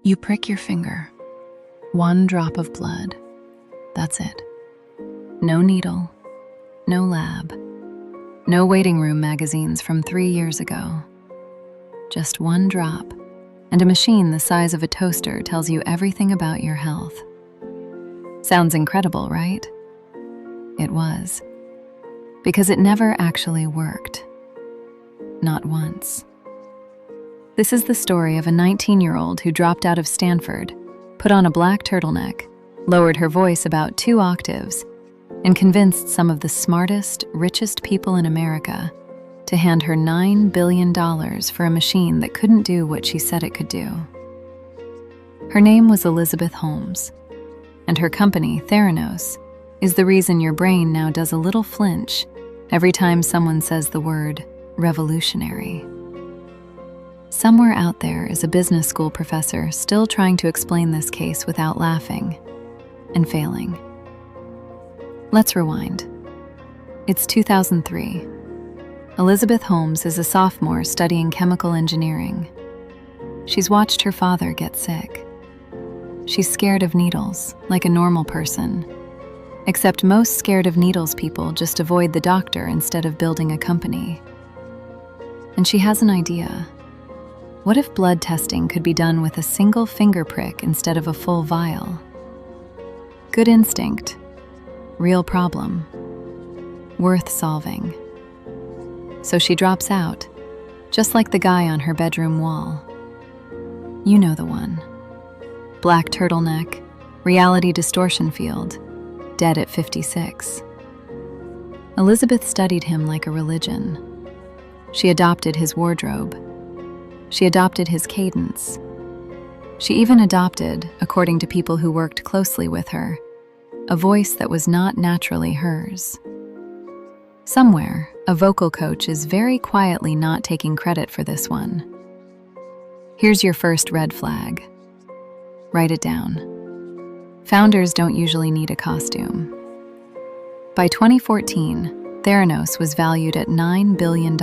You prick your finger. 1 drop of blood. That's it. No needle, no lab, no waiting room magazines from 3 years ago. Just 1 drop, and a machine the size of a toaster tells you everything about your health. Sounds incredible, right? It was. Because it never actually worked. Not once. This is the story of a 19-year-old who dropped out of Stanford, put on a black turtleneck, lowered her voice about 2 octaves, and convinced some of the smartest, richest people in America to hand her $9 billion for a machine that couldn't do what she said it could do. Her name was Elizabeth Holmes, and her company, Theranos, is the reason your brain now does a little flinch every time someone says the word revolutionary. Somewhere out there is a business school professor still trying to explain this case without laughing and failing. Let's rewind. It's 2003. Elizabeth Holmes is a sophomore studying chemical engineering. She's watched her father get sick. She's scared of needles, like a normal person. Except most scared of needles people just avoid the doctor instead of building a company. And she has an idea. What if blood testing could be done with a single finger prick instead of a full vial? Good instinct. Real problem. Worth solving. So she drops out, just like the guy on her bedroom wall. You know the one. Black turtleneck, reality distortion field, dead at 56. Elizabeth studied him like a religion. She adopted his wardrobe. She adopted his cadence. She even adopted, according to people who worked closely with her, a voice that was not naturally hers. Somewhere, a vocal coach is very quietly not taking credit for this one. Here's your first red flag. Write it down. Founders don't usually need a costume. By 2014, Theranos was valued at $9 billion.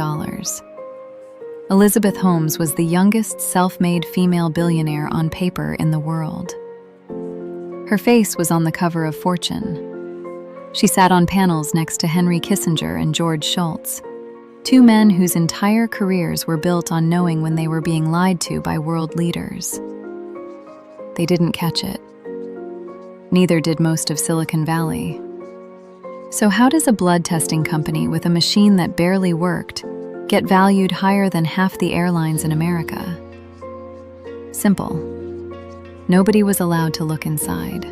Elizabeth Holmes was the youngest self-made female billionaire on paper in the world. Her face was on the cover of Fortune. She sat on panels next to Henry Kissinger and George Shultz, 2 men whose entire careers were built on knowing when they were being lied to by world leaders. They didn't catch it. Neither did most of Silicon Valley. So how does a blood testing company with a machine that barely worked get valued higher than half the airlines in America? Simple. Nobody was allowed to look inside.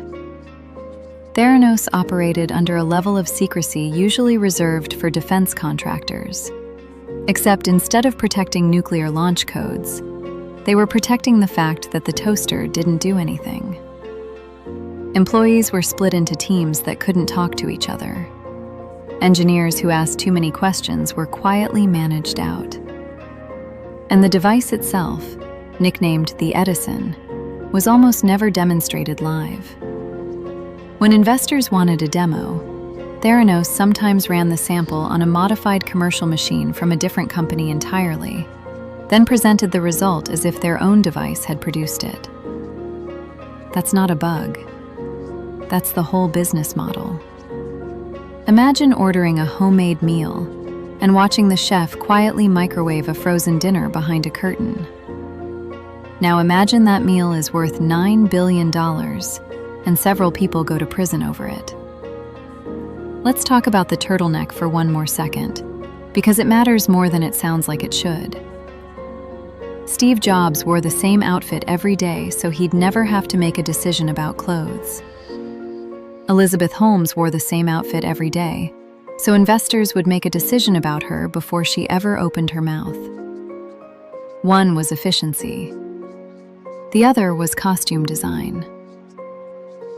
Theranos operated under a level of secrecy usually reserved for defense contractors. Except instead of protecting nuclear launch codes, they were protecting the fact that the toaster didn't do anything. Employees were split into teams that couldn't talk to each other. Engineers who asked too many questions were quietly managed out. And the device itself, nicknamed the Edison, was almost never demonstrated live. When investors wanted a demo, Theranos sometimes ran the sample on a modified commercial machine from a different company entirely, then presented the result as if their own device had produced it. That's not a bug. That's the whole business model. Imagine ordering a homemade meal and watching the chef quietly microwave a frozen dinner behind a curtain. Now imagine that meal is worth $9 billion and several people go to prison over it. Let's talk about the turtleneck for one more second, because it matters more than it sounds like it should. Steve Jobs wore the same outfit every day so he'd never have to make a decision about clothes. Elizabeth Holmes wore the same outfit every day, so investors would make a decision about her before she ever opened her mouth. One was efficiency. The other was costume design.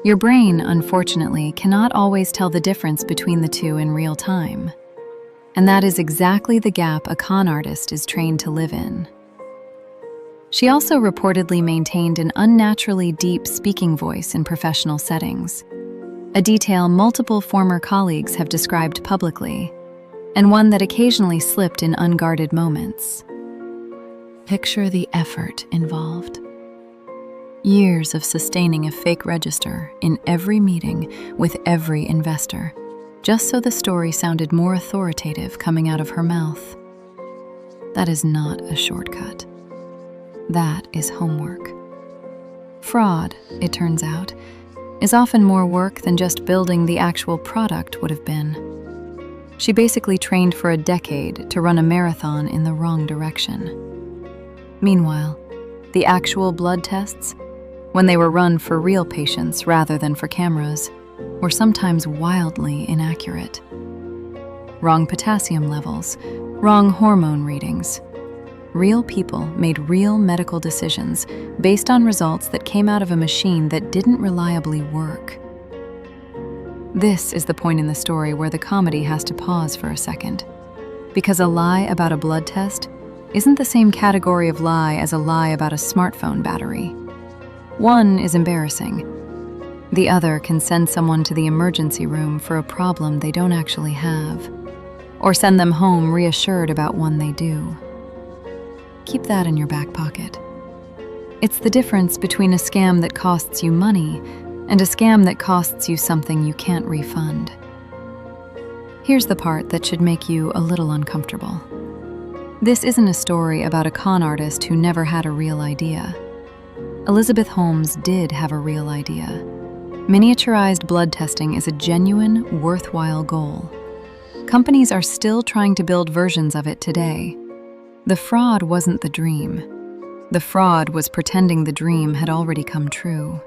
Your brain, unfortunately, cannot always tell the difference between the two in real time. And that is exactly the gap a con artist is trained to live in. She also reportedly maintained an unnaturally deep speaking voice in professional settings, a detail multiple former colleagues have described publicly, and one that occasionally slipped in unguarded moments. Picture the effort involved. Years of sustaining a fake register in every meeting with every investor, just so the story sounded more authoritative coming out of her mouth. That is not a shortcut. That is homework. Fraud, it turns out, is often more work than just building the actual product would have been. She basically trained for a decade to run a marathon in the wrong direction. Meanwhile, the actual blood tests, when they were run for real patients rather than for cameras, were sometimes wildly inaccurate. Wrong potassium levels, wrong hormone readings. Real people made real medical decisions based on results that came out of a machine that didn't reliably work. This is the point in the story where the comedy has to pause for a second, because a lie about a blood test isn't the same category of lie as a lie about a smartphone battery. One is embarrassing. The other can send someone to the emergency room for a problem they don't actually have, or send them home reassured about one they do. Keep that in your back pocket. It's the difference between a scam that costs you money and a scam that costs you something you can't refund. Here's the part that should make you a little uncomfortable. This isn't a story about a con artist who never had a real idea. Elizabeth Holmes did have a real idea. Miniaturized blood testing is a genuine, worthwhile goal. Companies are still trying to build versions of it today. The fraud wasn't the dream. The fraud was pretending the dream had already come true.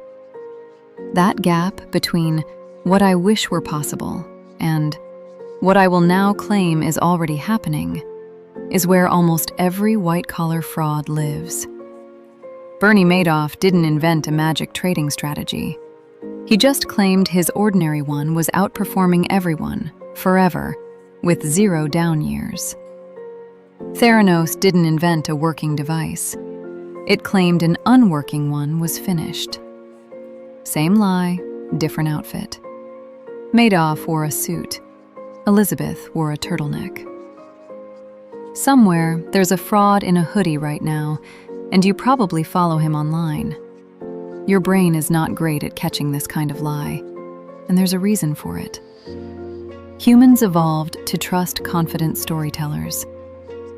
That gap between what I wish were possible and what I will now claim is already happening is where almost every white-collar fraud lives. Bernie Madoff didn't invent a magic trading strategy. He just claimed his ordinary one was outperforming everyone, forever, with 0 down years. Theranos didn't invent a working device. It claimed an unworking one was finished. Same lie, different outfit. Madoff wore a suit. Elizabeth wore a turtleneck. Somewhere, there's a fraud in a hoodie right now, and you probably follow him online. Your brain is not great at catching this kind of lie, and there's a reason for it. Humans evolved to trust confident storytellers.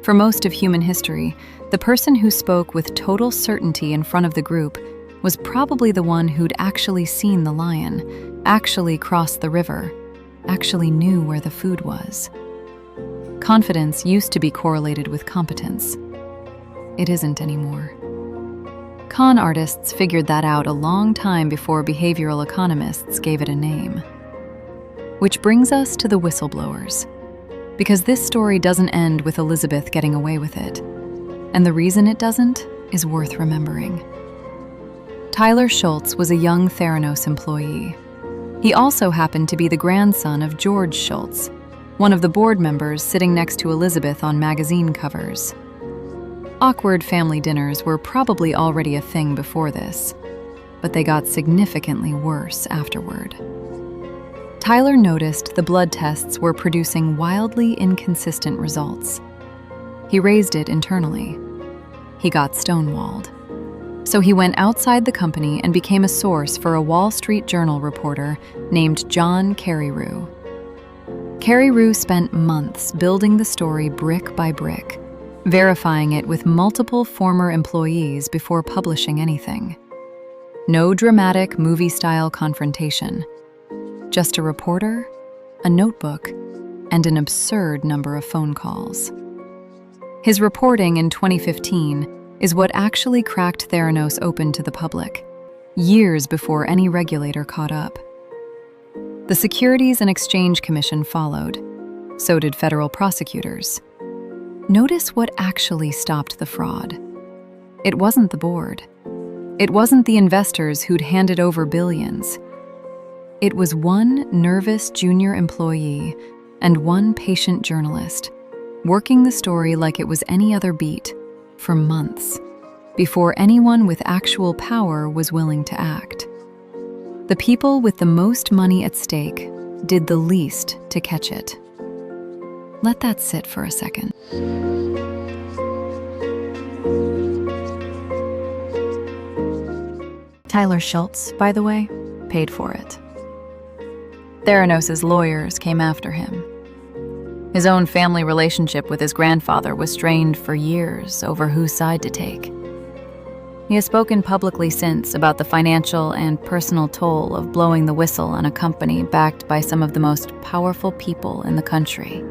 For most of human history, the person who spoke with total certainty in front of the group was probably the one who'd actually seen the lion, actually crossed the river, actually knew where the food was. Confidence used to be correlated with competence. It isn't anymore. Con artists figured that out a long time before behavioral economists gave it a name. Which brings us to the whistleblowers. Because this story doesn't end with Elizabeth getting away with it. And the reason it doesn't is worth remembering. Tyler Schultz was a young Theranos employee. He also happened to be the grandson of George Schultz, one of the board members sitting next to Elizabeth on magazine covers. Awkward family dinners were probably already a thing before this, but they got significantly worse afterward. Tyler noticed the blood tests were producing wildly inconsistent results. He raised it internally. He got stonewalled. So he went outside the company and became a source for a Wall Street Journal reporter named John Carreyrou. Carreyrou spent months building the story brick by brick, verifying it with multiple former employees before publishing anything. No dramatic movie-style confrontation. Just a reporter, a notebook, and an absurd number of phone calls. His reporting in 2015 is what actually cracked Theranos open to the public, years before any regulator caught up. The Securities and Exchange Commission followed. So did federal prosecutors. Notice what actually stopped the fraud. It wasn't the board. It wasn't the investors who'd handed over billions. It was one nervous junior employee and one patient journalist, working the story like it was any other beat, for months, before anyone with actual power was willing to act. The people with the most money at stake did the least to catch it. Let that sit for a second. Tyler Schultz, by the way, paid for it. Theranos' lawyers came after him. His own family relationship with his grandfather was strained for years over whose side to take. He has spoken publicly since about the financial and personal toll of blowing the whistle on a company backed by some of the most powerful people in the country.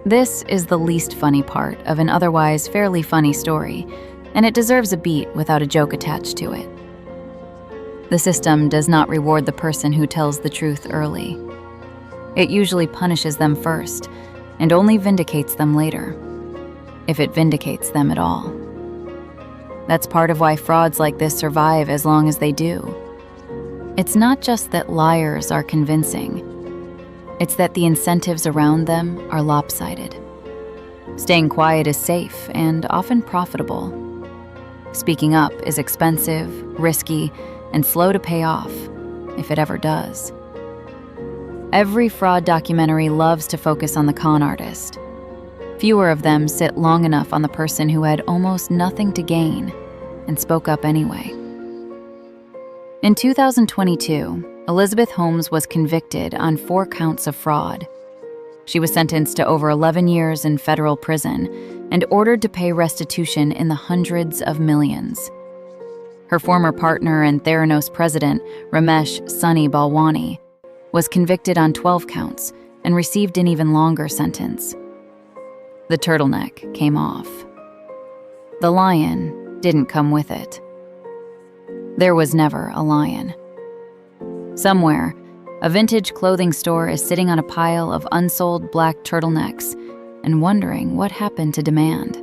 This is the least funny part of an otherwise fairly funny story, and it deserves a beat without a joke attached to it. The system does not reward the person who tells the truth early. It usually punishes them first, and only vindicates them later, if it vindicates them at all. That's part of why frauds like this survive as long as they do. It's not just that liars are convincing. It's that the incentives around them are lopsided. Staying quiet is safe and often profitable. Speaking up is expensive, risky, and slow to pay off, if it ever does. Every fraud documentary loves to focus on the con artist. Fewer of them sit long enough on the person who had almost nothing to gain and spoke up anyway. In 2022, Elizabeth Holmes was convicted on 4 counts of fraud. She was sentenced to over 11 years in federal prison and ordered to pay restitution in the hundreds of millions. Her former partner and Theranos president, Ramesh Sunny Balwani, was convicted on 12 counts and received an even longer sentence. The turtleneck came off. The lion didn't come with it. There was never a lion. Somewhere, a vintage clothing store is sitting on a pile of unsold black turtlenecks and wondering what happened to demand.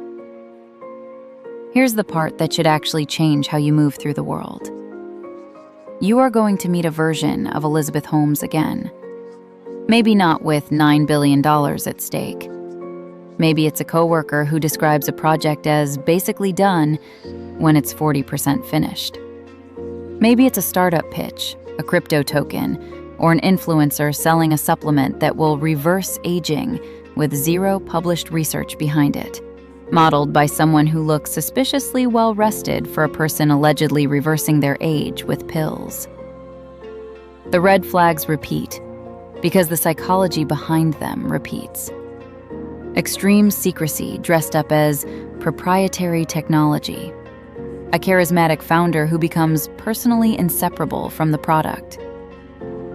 Here's the part that should actually change how you move through the world. You are going to meet a version of Elizabeth Holmes again. Maybe not with $9 billion at stake. Maybe it's a coworker who describes a project as basically done when it's 40% finished. Maybe it's a startup pitch, a crypto token, or an influencer selling a supplement that will reverse aging with 0 published research behind it, modeled by someone who looks suspiciously well-rested for a person allegedly reversing their age with pills. The red flags repeat because the psychology behind them repeats. Extreme secrecy dressed up as proprietary technology. A charismatic founder who becomes personally inseparable from the product.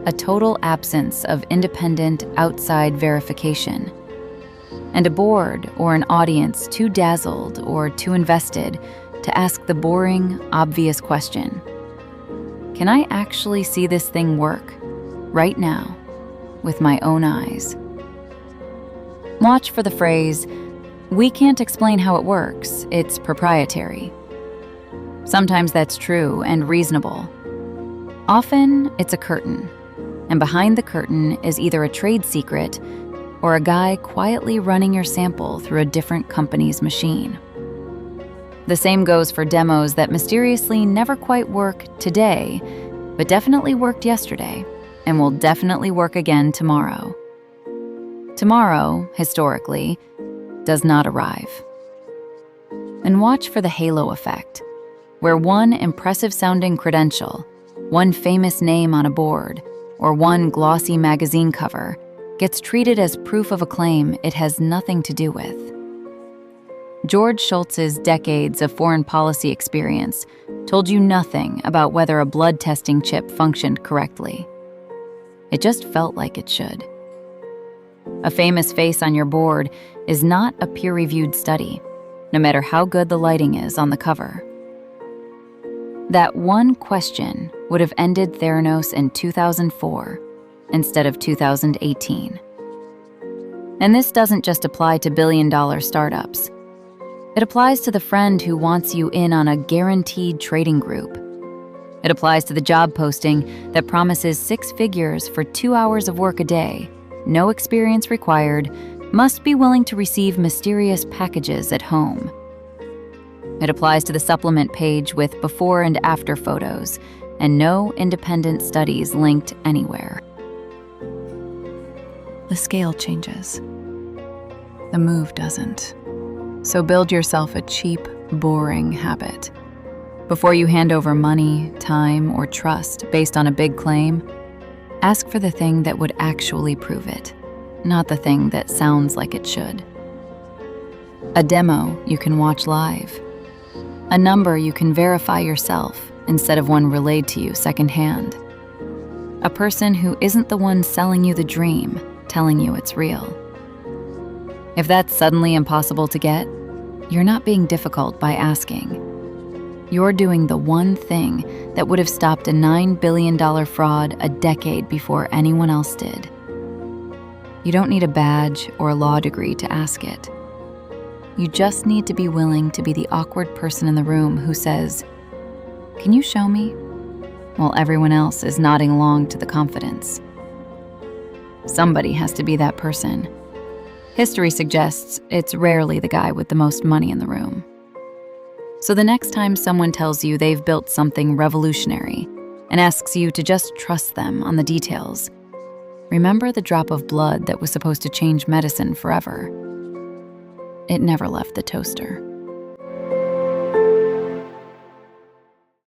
A total absence of independent outside verification. And a board or an audience too dazzled or too invested to ask the boring, obvious question. Can I actually see this thing work right now with my own eyes? Watch for the phrase, "We can't explain how it works, it's proprietary." Sometimes that's true and reasonable. Often it's a curtain, and behind the curtain is either a trade secret or a guy quietly running your sample through a different company's machine. The same goes for demos that mysteriously never quite work today, but definitely worked yesterday, and will definitely work again tomorrow. Tomorrow, historically, does not arrive. And watch for the halo effect, where one impressive-sounding credential, one famous name on a board, or one glossy magazine cover gets treated as proof of a claim it has nothing to do with. George Shultz's decades of foreign policy experience told you nothing about whether a blood testing chip functioned correctly. It just felt like it should. A famous face on your board is not a peer-reviewed study, no matter how good the lighting is on the cover. That one question would have ended Theranos in 2004 instead of 2018. And this doesn't just apply to billion-dollar startups. It applies to the friend who wants you in on a guaranteed trading group. It applies to the job posting that promises 6 figures for 2 hours of work a day, no experience required, must be willing to receive mysterious packages at home. It applies to the supplement page with before and after photos, and no independent studies linked anywhere. The scale changes. The move doesn't. So build yourself a cheap, boring habit. Before you hand over money, time, or trust based on a big claim, ask for the thing that would actually prove it, not the thing that sounds like it should. A demo you can watch live. A number you can verify yourself instead of one relayed to you secondhand. A person who isn't the one selling you the dream, telling you it's real. If that's suddenly impossible to get, you're not being difficult by asking. You're doing the one thing that would have stopped a $9 billion fraud a decade before anyone else did. You don't need a badge or a law degree to ask it. You just need to be willing to be the awkward person in the room who says, "Can you show me?" while everyone else is nodding along to the confidence. Somebody has to be that person. History suggests it's rarely the guy with the most money in the room. So the next time someone tells you they've built something revolutionary and asks you to just trust them on the details, remember the drop of blood that was supposed to change medicine forever. It never left the toaster.